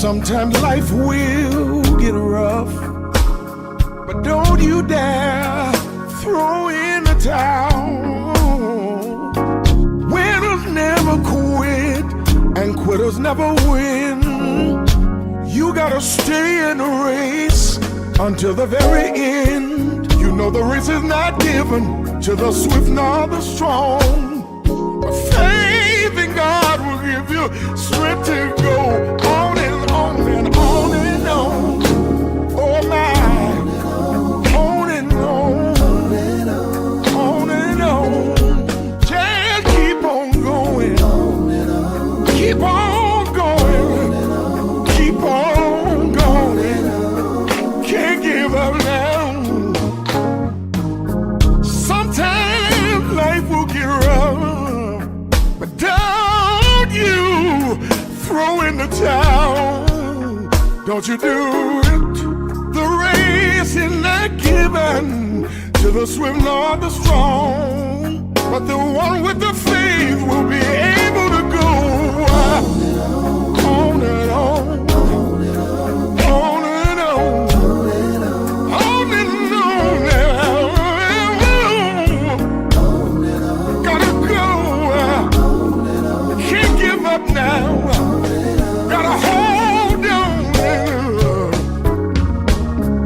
Sometimes life will get rough, but don't you dare throw in the towel. Winners never quit, and quitters never win. You gotta stay in the race until the very end. You know the race is not given to the swift nor the strong, but faith in God will give you strength to go on and on and on and on. Oh my, on and on, on and on. Just keep on going, keep on going, keep on going. Can't give up now. Sometimes life will get rough, but don't you throw in the towel. Don't you do it. The race is not given to the swift nor the strong, but the one with the faith will be able to go on and on, on and on, on and on. Gotta go. Can't give up now. Gotta hold on.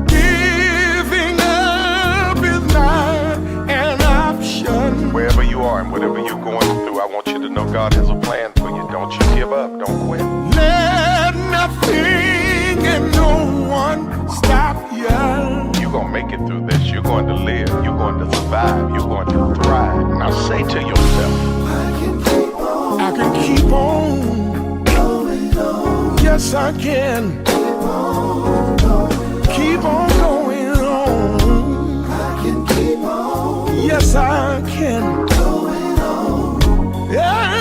Giving up is not an option. Wherever you are and whatever you're going through, I want you to know God has a plan for you. Don't you give up. Don't quit. Let nothing and no one stop you. You're going to make it through this. You're going to live. You're going to survive. You're going to thrive. Now say to yourself, I can keep on. Yes, I can. Keep on going on. Yes, I can. Yeah.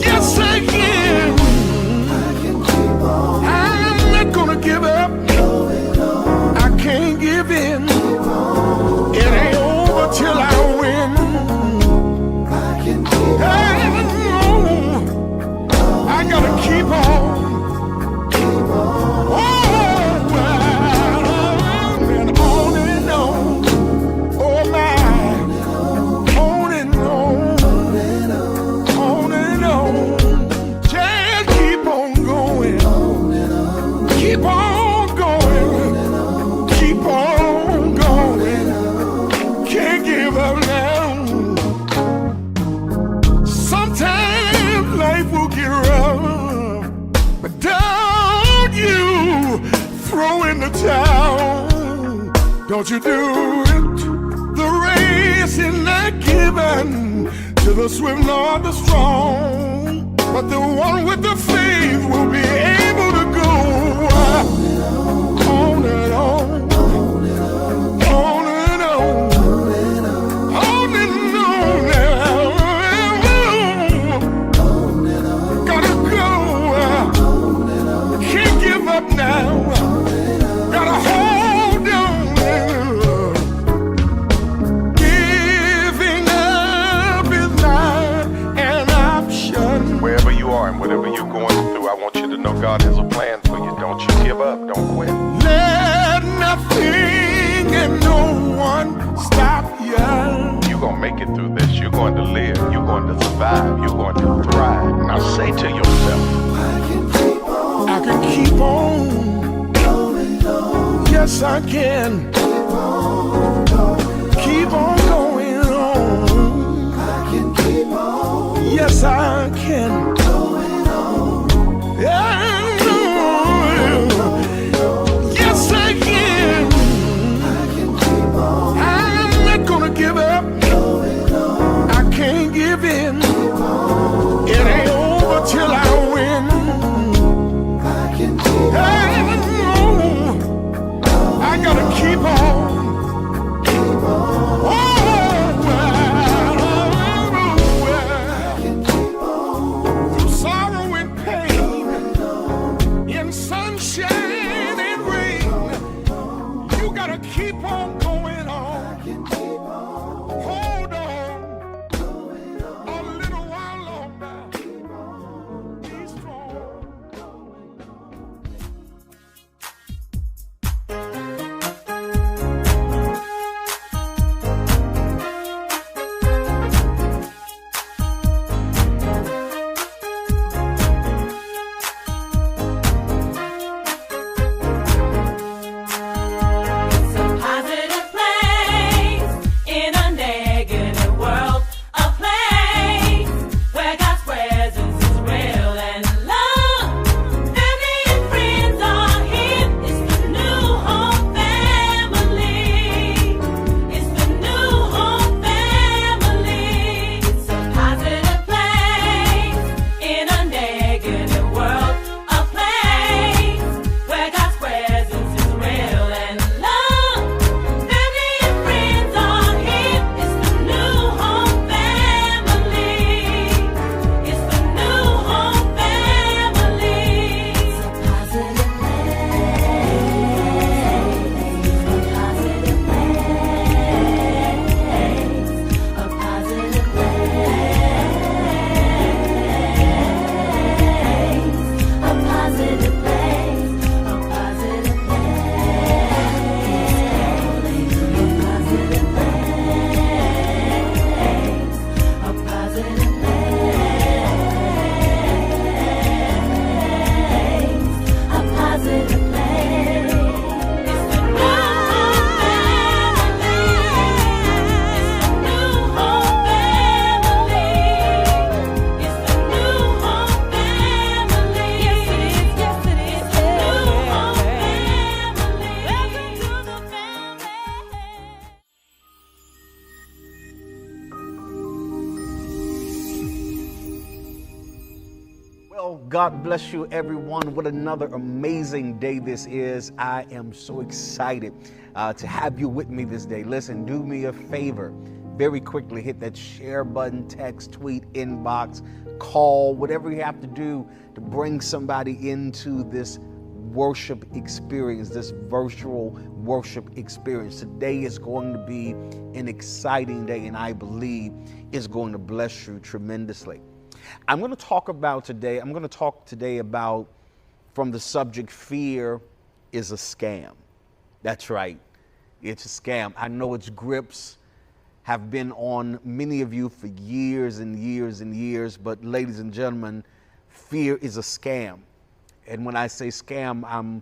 Yes, I can. I'm not gonna give up. I can't give in. It ain't over till I win. I gotta keep on. Oh, and on and on. Oh my, on and on, on and on. Just keep on going, keep on going, keep on going. Can't give up now. Sometimes life will get rough, but don't you throw in the towel. Don't you do it. The race is not given to the swift nor the strong, but the one with the faith will be able to go on and on, on and on, on and on. Gotta go. Can't give up now. Gotta hold on. Giving up is not an option. wherever you are and whatever you're going through, I want you to know God has a plan for you. Don't you give up. Don't quit. Let nothing and no one stop you. You're going to make it through this. You're going to live. You're going to survive. You're going to thrive. Now say to yourself, I can keep on. Yes, I can. Keep on going on. Yes, I can. Yeah. Yes, I can. I'm not gonna give up. I can't give in. It ain't over till I win. I gotta keep on. God bless you, everyone. What another amazing day this is. I am so excited to have you with me this day. Listen, do me a favor. Very quickly, hit that share button, text, tweet, inbox, call, whatever you have to do to bring somebody into this worship experience, this virtual worship experience. Today is going to be an exciting day, and I believe it's going to bless you tremendously. I'm going to talk today about from the subject, fear is a scam. That's right. It's a scam. I know its grips have been on many of you for years and years and years, but ladies and gentlemen, fear is a scam. And when I say scam, I'm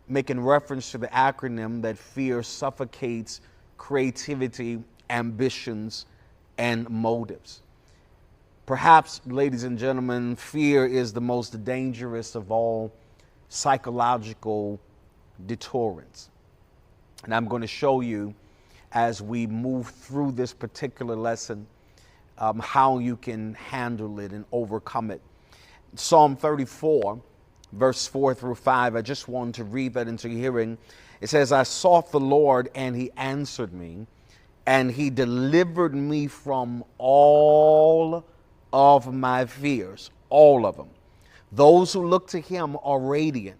making reference to the acronym that fear suffocates creativity, ambitions, and motives. Perhaps, ladies and gentlemen, fear is the most dangerous of all psychological deterrents. And I'm going to show you as we move through this particular lesson how you can handle it and overcome it. Psalm 34, verse 4 through 5, I just want to read that into your hearing. It says, I sought the Lord and he answered me, and he delivered me from all of my fears, all of them. Those who look to him are radiant.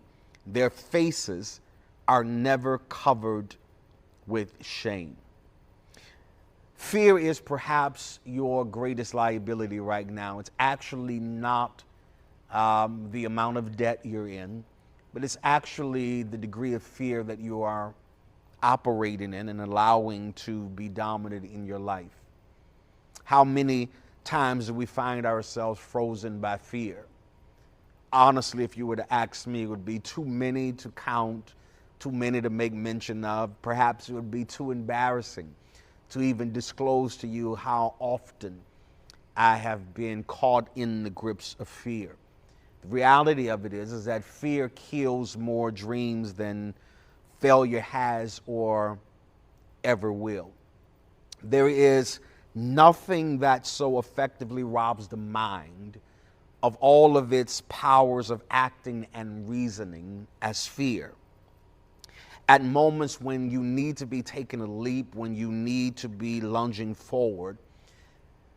Their faces are never covered with shame. Fear is perhaps your greatest liability right now. It's actually not the amount of debt you're in, but it's actually the degree of fear that you are operating in and allowing to be dominant in your life. How many times do we find ourselves frozen by fear? Honestly, if you were to ask me, it would be too many to count, too many to make mention of. Perhaps it would be too embarrassing to even disclose to you how often I have been caught in the grips of fear. The reality of it is that fear kills more dreams than failure has or ever will. There is nothing that so effectively robs the mind of all of its powers of acting and reasoning as fear. At moments when you need to be taking a leap, when you need to be lunging forward,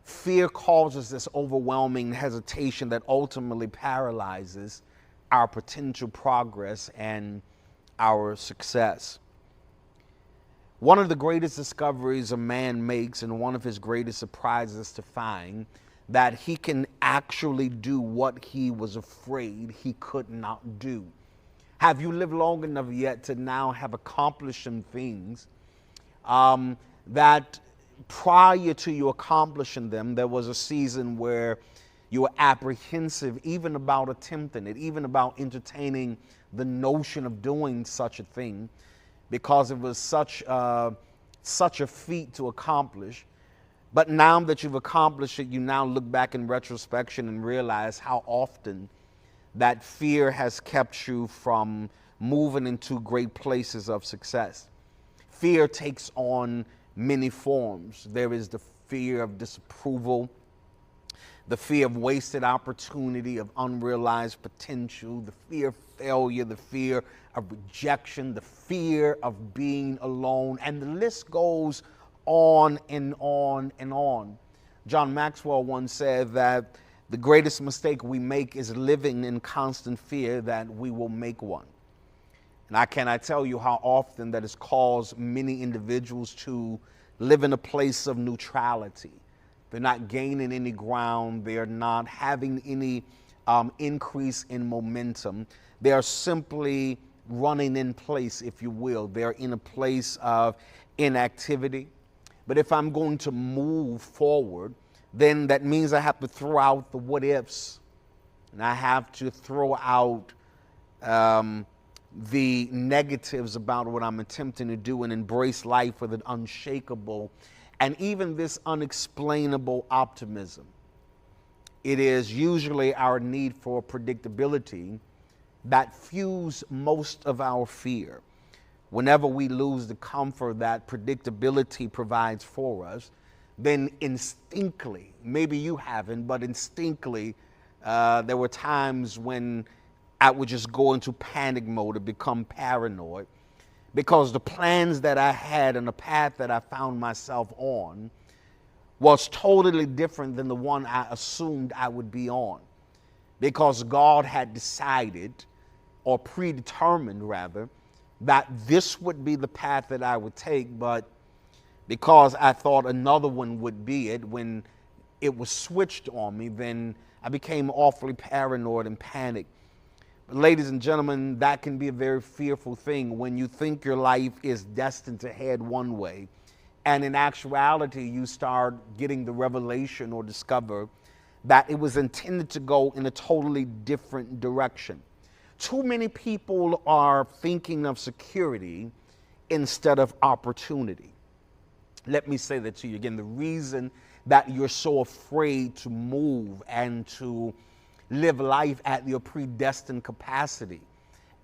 fear causes this overwhelming hesitation that ultimately paralyzes our potential progress and our success. One of the greatest discoveries a man makes, and one of his greatest surprises, is to find that he can actually do what he was afraid he could not do. Have you lived long enough yet to now have accomplished some things that prior to you accomplishing them, there was a season where you were apprehensive even about attempting it, even about entertaining the notion of doing such a thing, because it was such a feat to accomplish. But now that you've accomplished it, you now look back in retrospection and realize how often that fear has kept you from moving into great places of success. Fear takes on many forms. There is the fear of disapproval, the fear of wasted opportunity, of unrealized potential, the fear of failure, the fear of rejection, the fear of being alone, and the list goes on and on and on. John Maxwell once said that the greatest mistake we make is living in constant fear that we will make one. And I cannot tell you how often that has caused many individuals to live in a place of neutrality. They're not gaining any ground. They're not having any increase in momentum. They are simply running in place, if you will. They're in a place of inactivity. But if I'm going to move forward, then that means I have to throw out the what ifs, and I have to throw out the negatives about what I'm attempting to do and embrace life with an unshakable and even this unexplainable optimism. It is usually our need for predictability that fuels most of our fear. Whenever we lose the comfort that predictability provides for us, then instinctively, maybe you haven't, but instinctively, There were times when I would just go into panic mode and become paranoid because the plans that I had and the path that I found myself on was totally different than the one I assumed I would be on, because God had decided, or predetermined rather, that this would be the path that I would take. But because I thought another one would be it, when it was switched on me, then I became awfully paranoid and panicked. But ladies and gentlemen, that can be a very fearful thing when you think your life is destined to head one way, and in actuality, you start getting the revelation or discover that it was intended to go in a totally different direction. Too many people are thinking of security instead of opportunity. Let me say that to you again. The reason that you're so afraid to move and to live life at your predestined capacity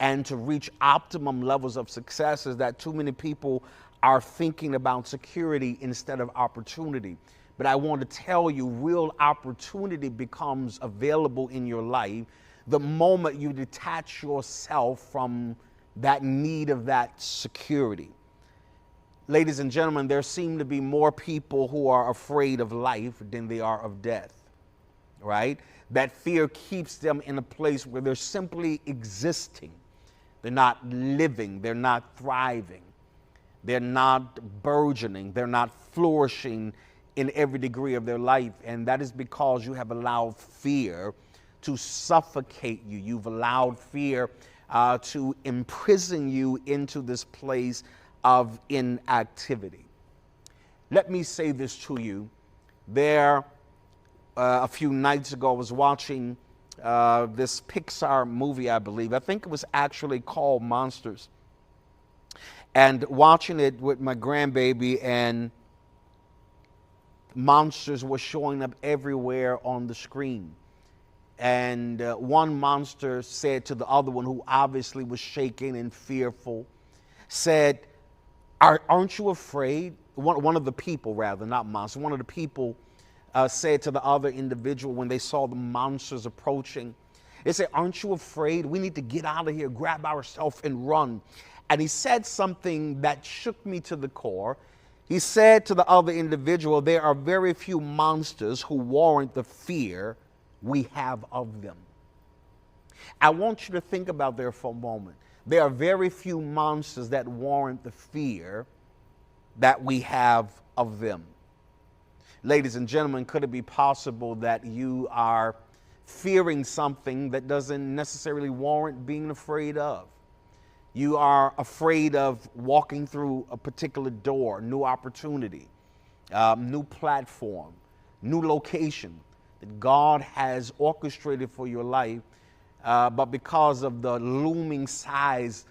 and to reach optimum levels of success is that too many people are thinking about security instead of opportunity. But I want to tell you, real opportunity becomes available in your life the moment you detach yourself from that need of that security. Ladies and gentlemen, there seem to be more people who are afraid of life than they are of death, right? That fear keeps them in a place where they're simply existing. They're not living, they're not thriving, they're not burgeoning, they're not flourishing in every degree of their life. And that is because you have allowed fear to suffocate you. You've allowed fear to imprison you into this place of inactivity. Let me say this to you. A few nights ago, I was watching this Pixar movie, I believe. I think it was actually called Monsters. And watching it with my grandbaby, and monsters were showing up everywhere on the screen. And one monster said to the other one, who obviously was shaken and fearful, said, aren't you afraid? One of the people, rather, not monster, one of the people said to the other individual when they saw the monsters approaching, they said, aren't you afraid? We need to get out of here, grab ourselves and run. And he said something that shook me to the core. He said to the other individual, there are very few monsters who warrant the fear we have of them. I want you to think about there for a moment. There are very few monsters that warrant the fear that we have of them. Ladies and gentlemen, could it be possible that you are fearing something that doesn't necessarily warrant being afraid of? You are afraid of walking through a particular door, new opportunity, new platform, new location that God has orchestrated for your life, but because of the looming size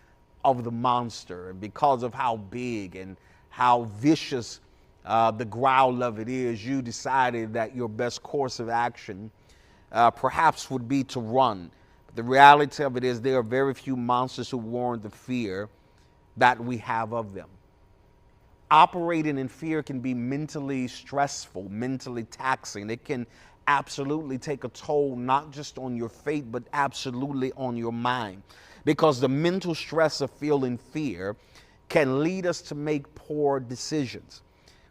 of the monster and because of how big and how vicious the growl of it is, you decided that your best course of action perhaps would be to run. But the reality of it is there are very few monsters who warrant the fear that we have of them. Operating in fear can be mentally stressful, mentally taxing. It can absolutely take a toll, not just on your faith, but absolutely on your mind. Because the mental stress of feeling fear can lead us to make poor decisions.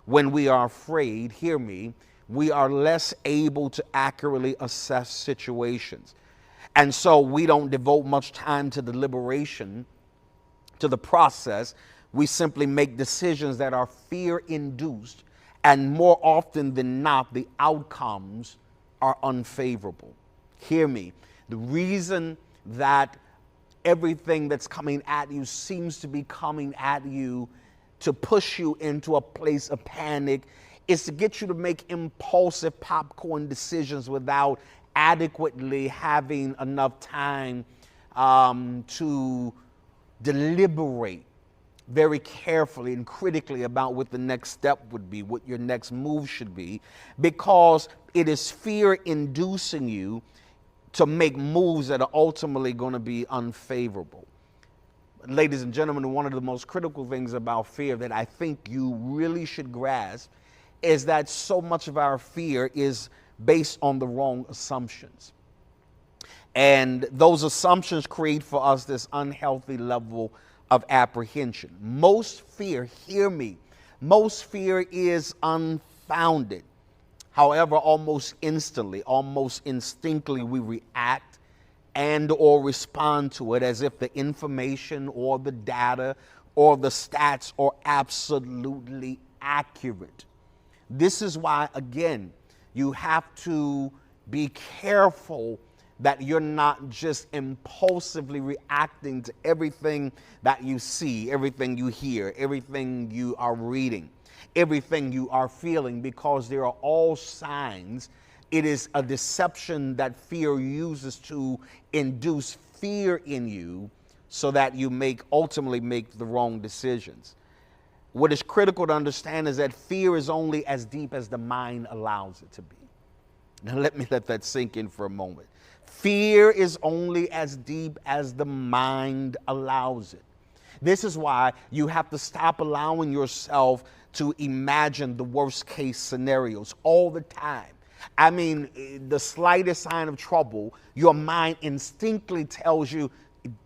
When we are afraid, hear me, we are less able to accurately assess situations. And so we don't devote much time to deliberation, to the process. We simply make decisions that are fear-induced, and more often than not, the outcomes are unfavorable. Hear me. The reason that everything that's coming at you seems to be coming at you to push you into a place of panic is to get you to make impulsive popcorn decisions without adequately having enough time to deliberate very carefully and critically about what the next step would be, what your next move should be, because it is fear inducing you to make moves that are ultimately going to be unfavorable. Ladies and gentlemen, one of the most critical things about fear that I think you really should grasp is that so much of our fear is based on the wrong assumptions. And those assumptions create for us this unhealthy level of apprehension. Most fear, hear me, most fear is unfounded. However, almost instantly, almost instinctively, we react and or respond to it as if the information or the data or the stats are absolutely accurate. This is why, again, you have to be careful that you're not just impulsively reacting to everything that you see, everything you hear, everything you are reading, everything you are feeling, because there are all signs. It is a deception that fear uses to induce fear in you so that you ultimately make the wrong decisions. What is critical to understand is that fear is only as deep as the mind allows it to be. Now let that sink in for a moment. Fear is only as deep as the mind allows it. This is why you have to stop allowing yourself to imagine the worst case scenarios all the time. I mean, the slightest sign of trouble, your mind instinctively tells you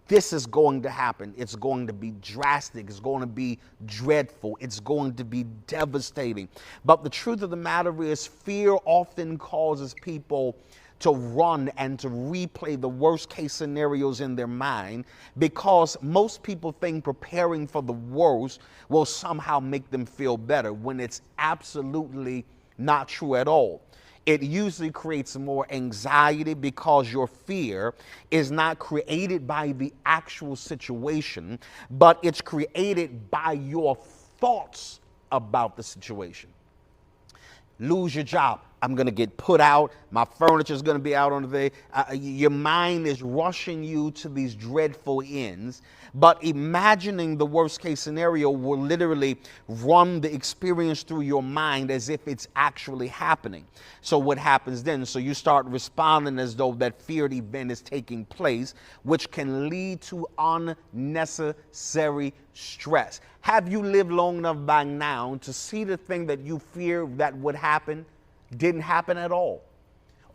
this is going to happen. It's going to be drastic. It's going to be dreadful. It's going to be devastating. But the truth of the matter is, fear often causes people to run and to replay the worst case scenarios in their mind, because most people think preparing for the worst will somehow make them feel better, when it's absolutely not true at all. It usually creates more anxiety because your fear is not created by the actual situation, but it's created by your thoughts about the situation. Lose your job. I'm going to get put out. My furniture is going to be out on the day. Your mind is rushing you to these dreadful ends. But imagining the worst case scenario will literally run the experience through your mind as if it's actually happening. So what happens then? So you start responding as though that feared event is taking place, which can lead to unnecessary stress. Have you lived long enough by now to see the thing that you fear that would happen didn't happen at all?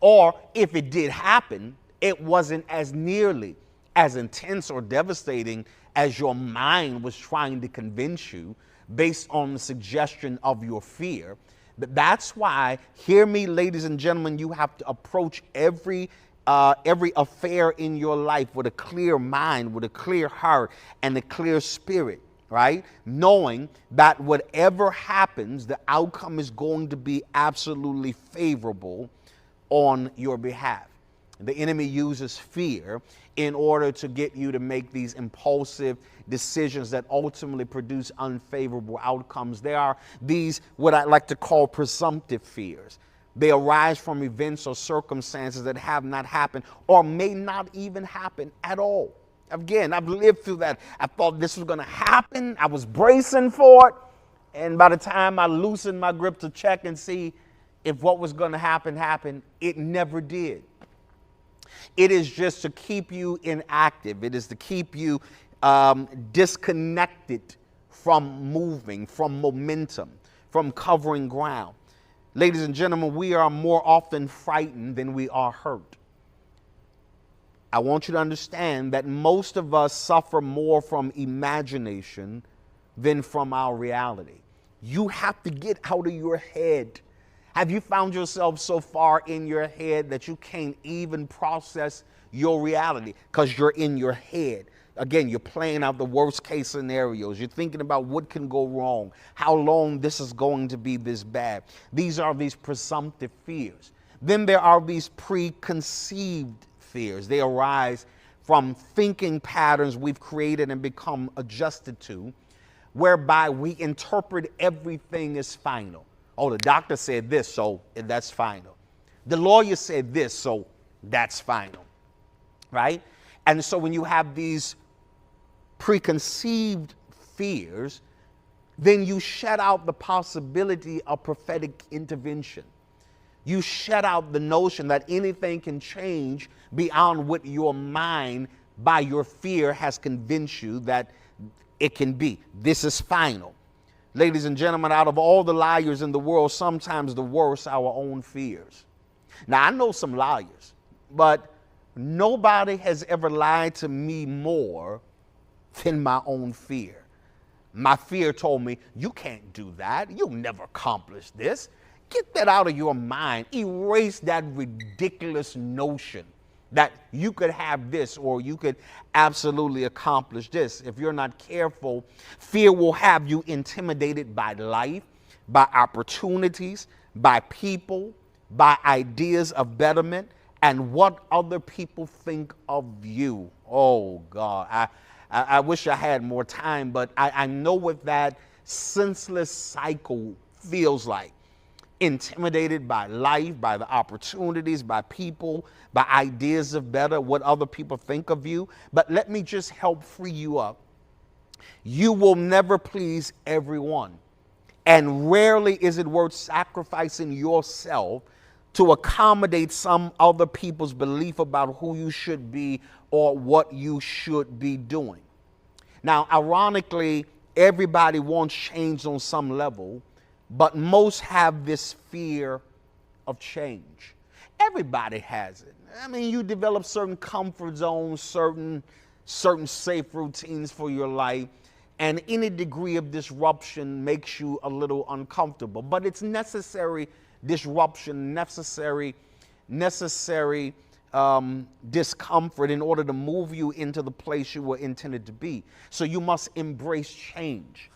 Or if it did happen, it wasn't as nearly as intense or devastating as your mind was trying to convince you based on the suggestion of your fear. But that's why, hear me, ladies and gentlemen, you have to approach every affair in your life with a clear mind, with a clear heart, and a clear spirit, right? Knowing that whatever happens, the outcome is going to be absolutely favorable on your behalf. The enemy uses fear in order to get you to make these impulsive decisions that ultimately produce unfavorable outcomes. There are these, what I like to call presumptive fears. They arise from events or circumstances that have not happened or may not even happen at all. Again, I've lived through that. I thought this was going to happen. I was bracing for it. And by the time I loosened my grip to check and see if what was going to happen happened, it never did. It is just to keep you inactive. It is to keep you disconnected from moving, from momentum, from covering ground. Ladies and gentlemen, we are more often frightened than we are hurt. I want you to understand that most of us suffer more from imagination than from our reality. You have to get out of your head. Have you found yourself so far in your head that you can't even process your reality because you're in your head? Again, you're playing out the worst case scenarios. You're thinking about what can go wrong, how long this is going to be this bad. These are these presumptive fears. Then there are these preconceived fears. They arise from thinking patterns we've created and become adjusted to, whereby we interpret everything as final. Oh, the doctor said this, so that's final. The lawyer said this, so that's final, right? And so when you have these preconceived fears, then you shut out the possibility of prophetic intervention. You shut out the notion that anything can change beyond what your mind, by your fear, has convinced you that it can be. This is final. Ladies and gentlemen, out of all the liars in the world, sometimes the worst are our own fears. Now, I know some liars, but Nobody has ever lied to me more than my own fear. My fear told me, you can't do that. You'll never accomplish this. Get that out of your mind. Erase that ridiculous notion that you could have this or you could absolutely accomplish this. If you're not careful, fear will have you intimidated by life, by opportunities, by people, by ideas of betterment, and what other people think of you. Oh, God. I wish I had more time, but I know what that senseless cycle feels like. Intimidated by life, by the opportunities, by people, by ideas of better, what other people think of you. But let me just help free you up. You will never please everyone. And rarely is it worth sacrificing yourself to accommodate some other people's belief about who you should be or what you should be doing. Now, ironically, everybody wants change on some level, but most have this fear of change. Everybody has it. I mean, you develop certain comfort zones, certain safe routines for your life, and any degree of disruption makes you a little uncomfortable. But it's necessary disruption, necessary discomfort in order to move you into the place you were intended to be. So you must embrace change.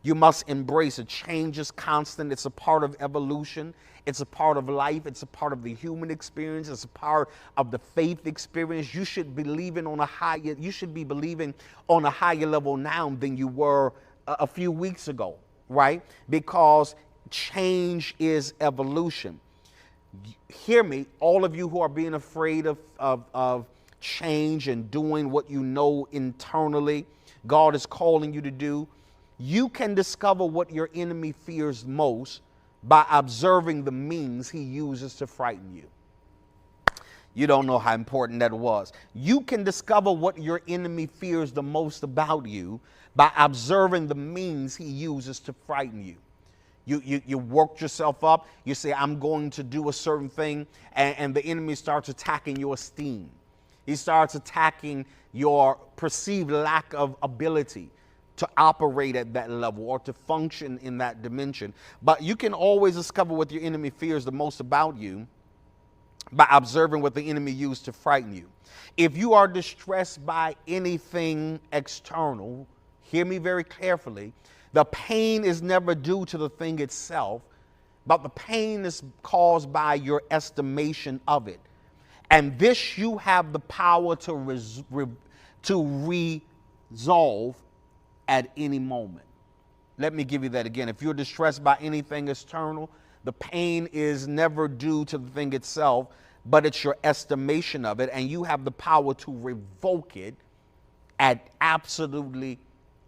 You must embrace it. Change is constant. It's a part of evolution. It's a part of life. It's a part of the human experience. It's a part of the faith experience. You should be believing on a higher level now than you were a few weeks ago, right? Because change is evolution. Hear me, all of you who are being afraid of change and doing what you know internally God is calling you to do. You can discover what your enemy fears most by observing the means he uses to frighten you. You don't know how important that was. You can discover what your enemy fears the most about you by observing the means he uses to frighten you. You worked yourself up. You say, I'm going to do a certain thing, and the enemy starts attacking your esteem. He starts attacking your perceived lack of ability to operate at that level or to function in that dimension. But you can always discover what your enemy fears the most about you by observing what the enemy used to frighten you. If you are distressed by anything external, hear me very carefully, the pain is never due to the thing itself, but the pain is caused by your estimation of it. And this you have the power to resolve at any moment. Let me give you that again. If you're distressed by anything external, the pain is never due to the thing itself, but it's your estimation of it, and you have the power to revoke it at absolutely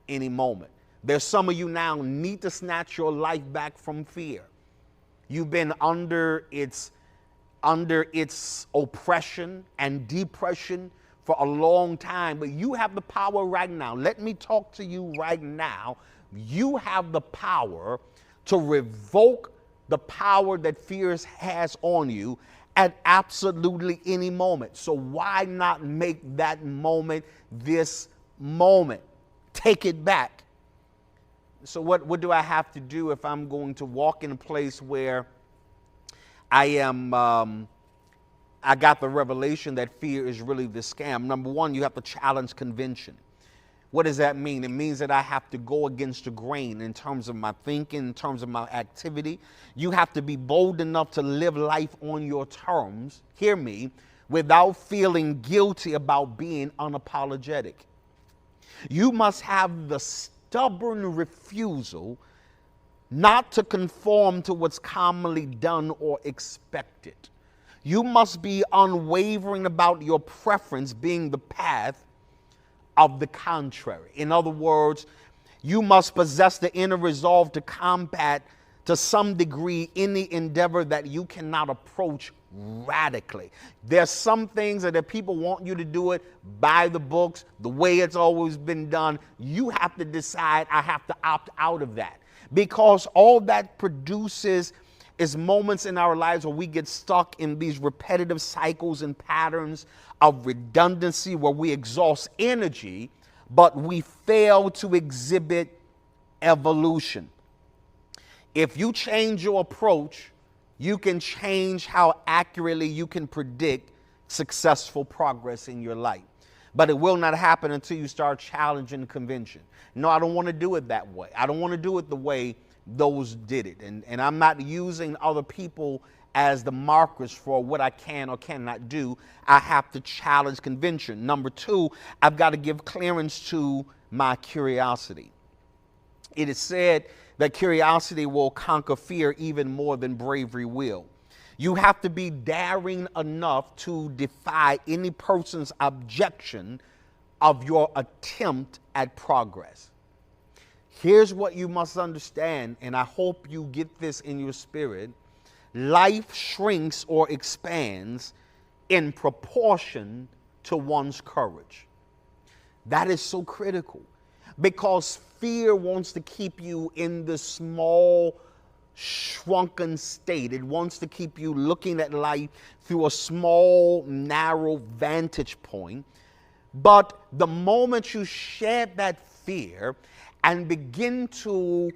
any moment. There's some of you now need to snatch your life back from fear. You've been under its oppression and depression for a long time, but you have the power right now. Let me talk to you right now. You have the power to revoke the power that fear has on you at absolutely any moment. So why not make that moment this moment? Take it back. So what do I have to do if I'm going to walk in a place where I got the revelation that fear is really the scam? Number one, you have to challenge convention. What does that mean? It means that I have to go against the grain in terms of my thinking, in terms of my activity. You have to be bold enough to live life on your terms, hear me, without feeling guilty about being unapologetic. You must have the stubborn refusal not to conform to what's commonly done or expected. You must be unwavering about your preference being the path of the contrary. In other words, you must possess the inner resolve to combat to some degree any endeavor that you cannot approach radically. There's some things that if people want you to do it by the books, the way it's always been done, you have to decide, I have to opt out of that, because all that produces is moments in our lives where we get stuck in these repetitive cycles and patterns of redundancy where we exhaust energy, but we fail to exhibit evolution. If you change your approach, you can change how accurately you can predict successful progress in your life. But it will not happen until you start challenging convention. No, I don't want to do it that way. I don't want to do it the way those did it. And I'm not using other people as the markers for what I can or cannot do. I have to challenge convention. Number two, I've got to give clearance to my curiosity. It is said that curiosity will conquer fear even more than bravery will. You have to be daring enough to defy any person's objection of your attempt at progress. Here's what you must understand, and I hope you get this in your spirit. Life shrinks or expands in proportion to one's courage. That is so critical because fear wants to keep you in the small, shrunken state. It wants to keep you looking at life through a small, narrow vantage point. But the moment you shed that fear and begin to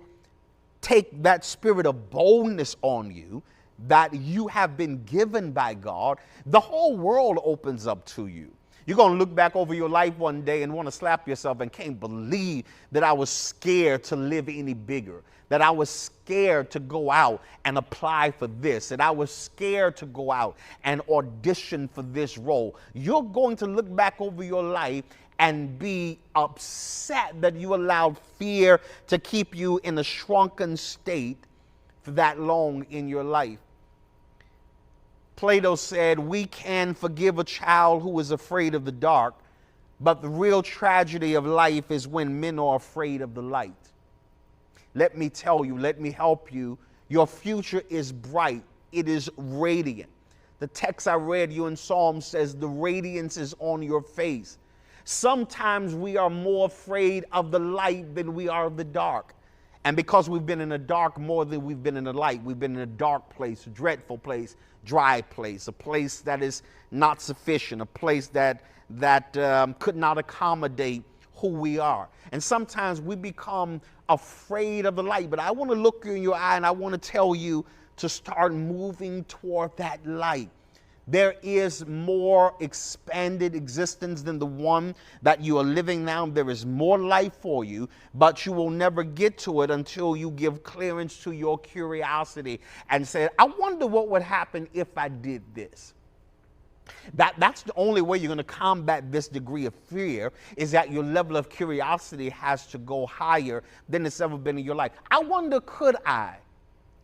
take that spirit of boldness on you that you have been given by God, the whole world opens up to you. You're going to look back over your life one day and want to slap yourself and can't believe that I was scared to live any bigger, that I was scared to go out and apply for this, that I was scared to go out and audition for this role. You're going to look back over your life and be upset that you allowed fear to keep you in a shrunken state for that long in your life. Plato said, we can forgive a child who is afraid of the dark, but the real tragedy of life is when men are afraid of the light. Let me tell you, let me help you. Your future is bright. It is radiant. The text I read you in Psalm says the radiance is on your face. Sometimes we are more afraid of the light than we are of the dark. And because we've been in the dark more than we've been in the light, we've been in a dark place, a dreadful place, dry place, a place that is not sufficient, a place that could not accommodate who we are. And sometimes we become afraid of the light. But I want to look you in your eye and I want to tell you to start moving toward that light. There is more expanded existence than the one that you are living now. There is more life for you, but you will never get to it until you give clearance to your curiosity and say, I wonder what would happen if I did this. That's the only way you're going to combat this degree of fear, is that your level of curiosity has to go higher than it's ever been in your life. I wonder, could I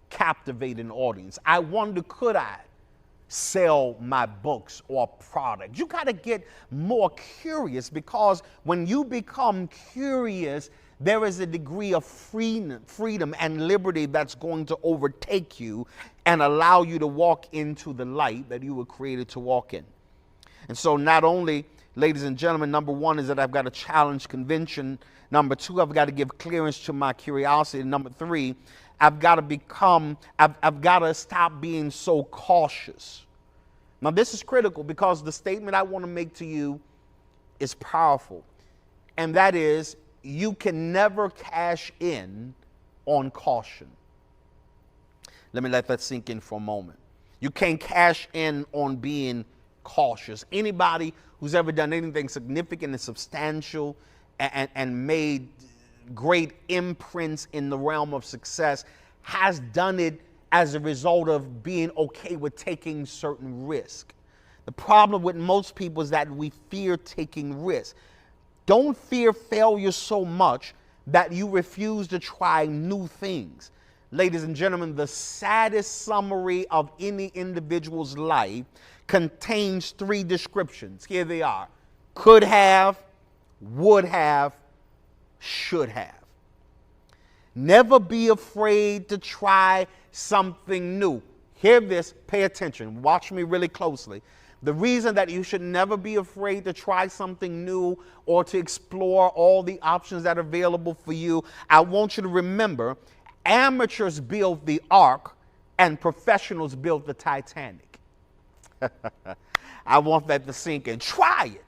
captivate an audience? I wonder, could I sell my books or products? You got to get more curious, because when you become curious, there is a degree of freedom and liberty that's going to overtake you and allow you to walk into the light that you were created to walk in. And so not only, ladies and gentlemen, number one is that I've got to challenge convention. Number two, I've got to give clearance to my curiosity. Number three, I've got to stop being so cautious. Now, this is critical because the statement I want to make to you is powerful. And that is, you can never cash in on caution. Let me let that sink in for a moment. You can't cash in on being cautious. Anybody who's ever done anything significant and substantial and made great imprints in the realm of success has done it as a result of being okay with taking certain risk. The problem with most people is that we fear taking risks. Don't fear failure so much that you refuse to try new things. Ladies and gentlemen, the saddest summary of any individual's life contains three descriptions. Here they are: could have, would have, should have. Never be afraid to try something new. Hear this, pay attention, watch me really closely. The reason that you should never be afraid to try something new or to explore all the options that are available for you, I want you to remember, amateurs build the ark, and professionals built the Titanic. I want that to sink in. Try it.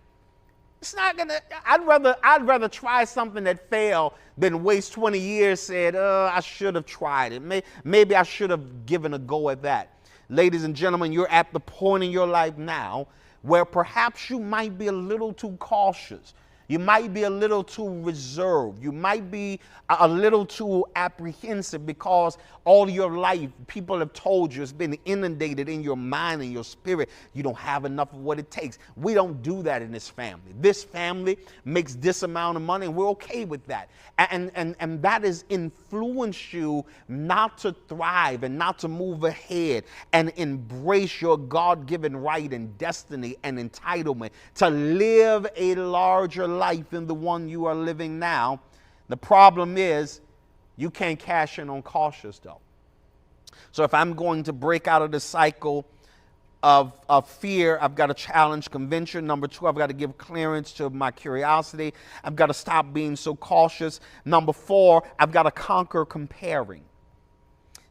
It's not gonna. I'd rather try something that failed than waste 20 years. Said, I should have tried it. Maybe I should have given a go at that. Ladies and gentlemen, you're at the point in your life now where perhaps you might be a little too cautious. You might be a little too reserved. You might be a little too apprehensive because all your life people have told you, it's been inundated in your mind and your spirit. You don't have enough of what it takes. We don't do that in this family. This family makes this amount of money and we're okay with that. And that has influenced you not to thrive and not to move ahead and embrace your God-given right and destiny and entitlement to live a larger life than the one you are living now. The problem is you can't cash in on cautious though. So if I'm going to break out of the cycle of fear, I've got to challenge convention. Number two, I've got to give clearance to my curiosity. I've got to stop being so cautious. Number four, I've got to conquer comparing.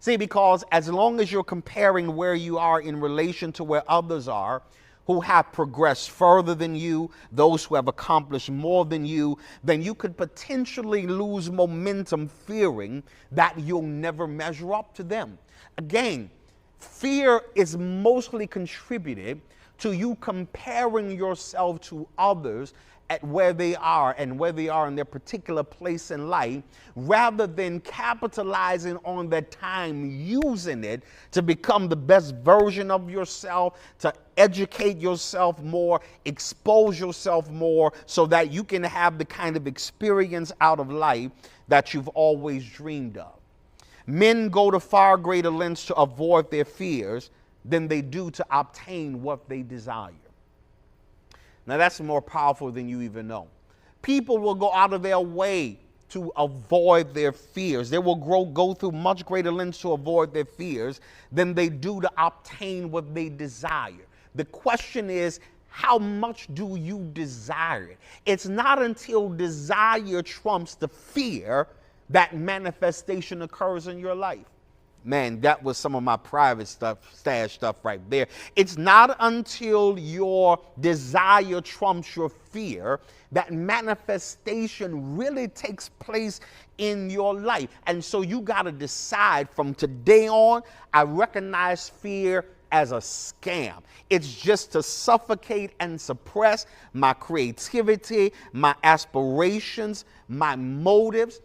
See, because as long as you're comparing where you are in relation to where others are, who have progressed further than you, those who have accomplished more than you, then you could potentially lose momentum fearing that you'll never measure up to them. Again, fear is mostly contributed to you comparing yourself to others at where they are and where they are in their particular place in life, rather than capitalizing on that time, using it to become the best version of yourself, to educate yourself more, expose yourself more, so that you can have the kind of experience out of life that you've always dreamed of. Men go to far greater lengths to avoid their fears than they do to obtain what they desire. Now that's more powerful than you even know. People will go out of their way to avoid their fears. They will go through much greater lengths to avoid their fears than they do to obtain what they desire. The question is, how much do you desire it? It's not until desire trumps the fear that manifestation occurs in your life. Man, that was some of my private stuff, stash stuff right there. It's not until your desire trumps your fear that manifestation really takes place in your life. And so you got to decide from today on, I recognize fear as a scam. It's just to suffocate and suppress my creativity, my aspirations, my motives,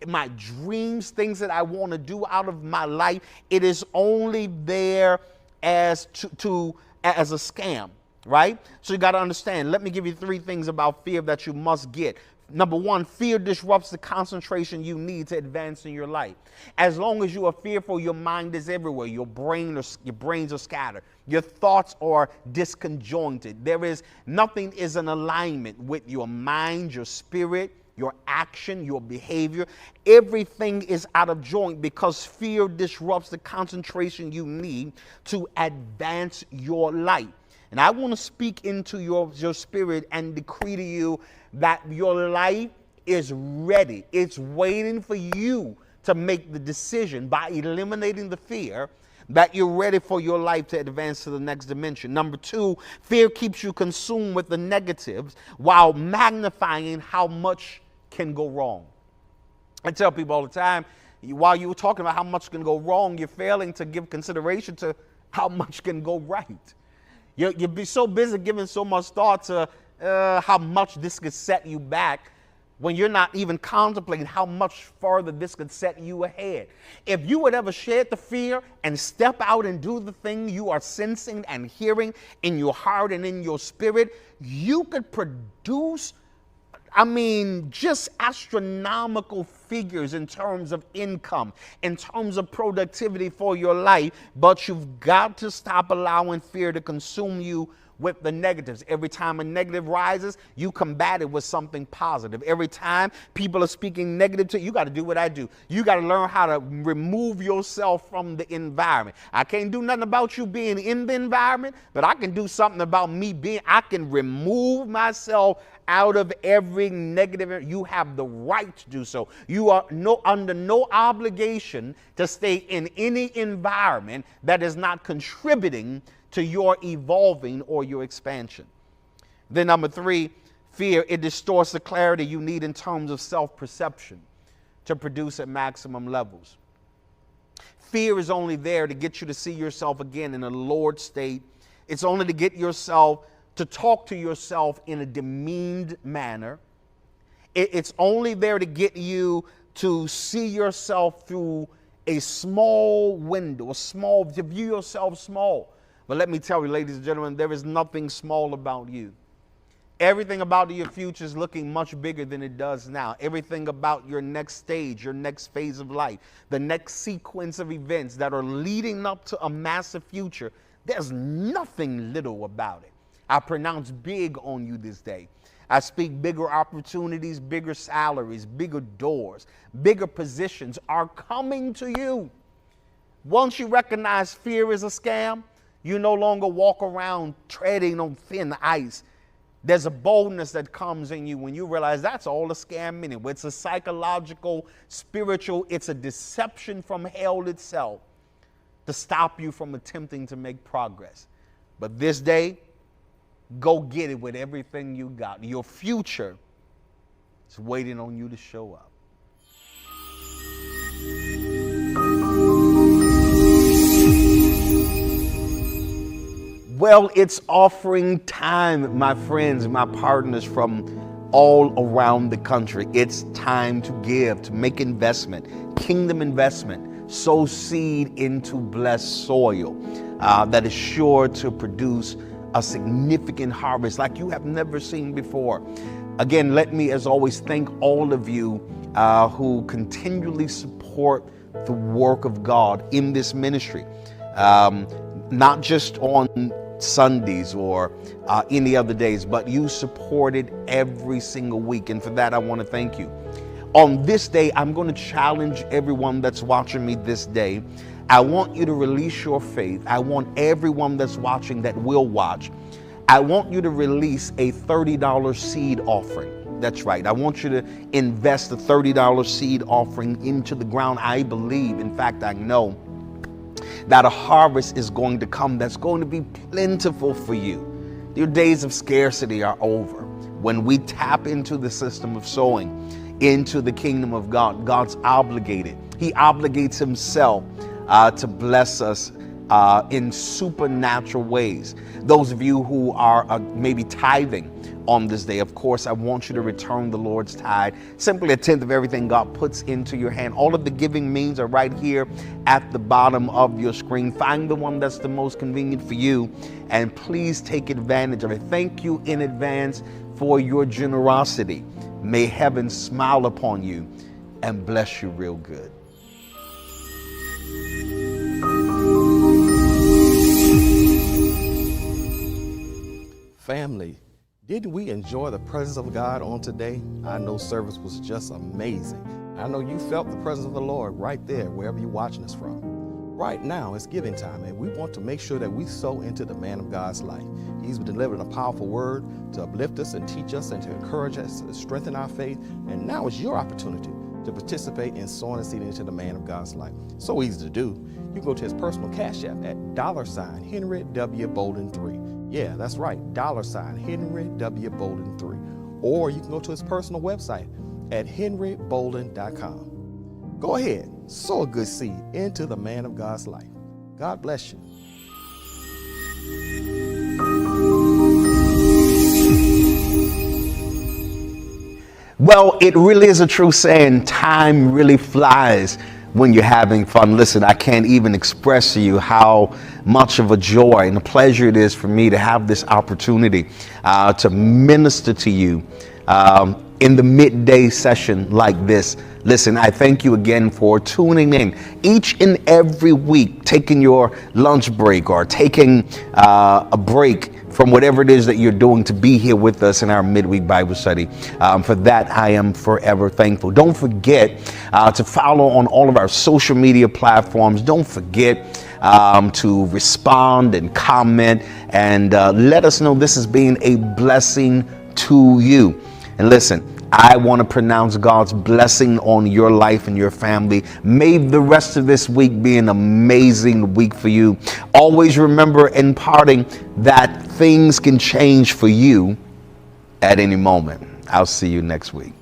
my dreams, things that I want to do out of my life. It is only there as as a scam, right? So you got to understand. Let me give you three things about fear that you must get. Number one, fear disrupts the concentration you need to advance in your life. As long as you are fearful, your mind is everywhere. Your brains are scattered. Your thoughts are disconjointed. Nothing is in alignment with your mind, your spirit, your action, your behavior. Everything is out of joint because fear disrupts the concentration you need to advance your life. And I want to speak into your spirit and decree to you that your life is ready. It's waiting for you to make the decision by eliminating the fear that you're ready for your life to advance to the next dimension. Number two, fear keeps you consumed with the negatives while magnifying how much can go wrong. I tell people all the time, while you were talking about how much can go wrong, you're failing to give consideration to how much can go right. You'll be so busy giving so much thought to how much this could set you back when you're not even contemplating how much further this could set you ahead. If you would ever shed the fear and step out and do the thing you are sensing and hearing in your heart and in your spirit, you could produce just astronomical figures in terms of income, in terms of productivity for your life, but you've got to stop allowing fear to consume you with the negatives. Every time a negative rises, you combat it with something positive. Every time people are speaking negative to you, you got to do what I do. You got to learn how to remove yourself from the environment. I can't do nothing about you being in the environment, but I can do something about me being. I can remove myself out of every negative. You have the right to do so. You are under no obligation to stay in any environment that is not contributing to your evolving or your expansion. Then number 3, fear. It distorts the clarity you need in terms of self-perception to produce at maximum levels. Fear is only there to get you to see yourself again in a lowered state. It's only to get yourself to talk to yourself in a demeaned manner. It's only there to get you to see yourself through a small window, to view yourself small. But let me tell you, ladies and gentlemen, there is nothing small about you. Everything about your future is looking much bigger than it does now. Everything about your next stage, your next phase of life, the next sequence of events that are leading up to a massive future, there's nothing little about it. I pronounce big on you this day. I speak bigger opportunities, bigger salaries, bigger doors, bigger positions are coming to you. Once you recognize fear is a scam, you no longer walk around treading on thin ice. There's a boldness that comes in you when you realize that's all a scam anyway. It's a psychological, spiritual, it's a deception from hell itself to stop you from attempting to make progress. But this day, go get it with everything you got. Your future is waiting on you to show up. Well, it's offering time, my friends, my partners from all around the country. It's time to give, to make investment, kingdom investment, sow seed into blessed soil that is sure to produce a significant harvest like you have never seen before. Again, let me, as always, thank all of you who continually support the work of God in this ministry, not just on Sundays or any other days, but you support it every single week. And for that, I want to thank you. On this day, I'm going to challenge everyone that's watching me this day. I want you to release your faith. I want everyone that's watching that will watch. I want you to release a $30 seed offering. That's right. I want you to invest a $30 seed offering into the ground. I believe, in fact, I know that a harvest is going to come that's going to be plentiful for you. Your days of scarcity are over. When we tap into the system of sowing into the kingdom of God, God's obligated. He obligates himself to bless us in supernatural ways. Those of you who are maybe tithing on this day, of course, I want you to return the Lord's tithe. Simply a tenth of everything God puts into your hand. All of the giving means are right here at the bottom of your screen. Find the one that's the most convenient for you, and please take advantage of it. Thank you in advance for your generosity. May heaven smile upon you and bless you real good. Family, didn't we enjoy the presence of God on today? I know service was just amazing. I know you felt the presence of the Lord right there, wherever you're watching us from. Right now, it's giving time, and we want to make sure that we sow into the man of God's life. He's delivering a powerful word to uplift us and teach us and to encourage us, to strengthen our faith. And now is your opportunity to participate in sowing a seed into the man of God's life. So easy to do. You can go to his personal cash app at $Henry W. Bolden 3. Yeah, that's right, $Henry W. Bolden 3. Or you can go to his personal website at henrybolden.com. Go ahead, sow a good seed into the man of God's life. God bless you. Well, it really is a true saying, time really flies when you're having fun. Listen, I can't even express to you how much of a joy and a pleasure it is for me to have this opportunity to minister to you in the midday session like this. Listen, I thank you again for tuning in each and every week, taking your lunch break or taking a break from whatever it is that you're doing to be here with us in our midweek Bible study. For that, I am forever thankful. Don't forget to follow on all of our social media platforms. Don't forget to respond and comment and let us know this has been a blessing to you. And listen, I want to pronounce God's blessing on your life and your family. May the rest of this week be an amazing week for you. Always remember in parting that things can change for you at any moment. I'll see you next week.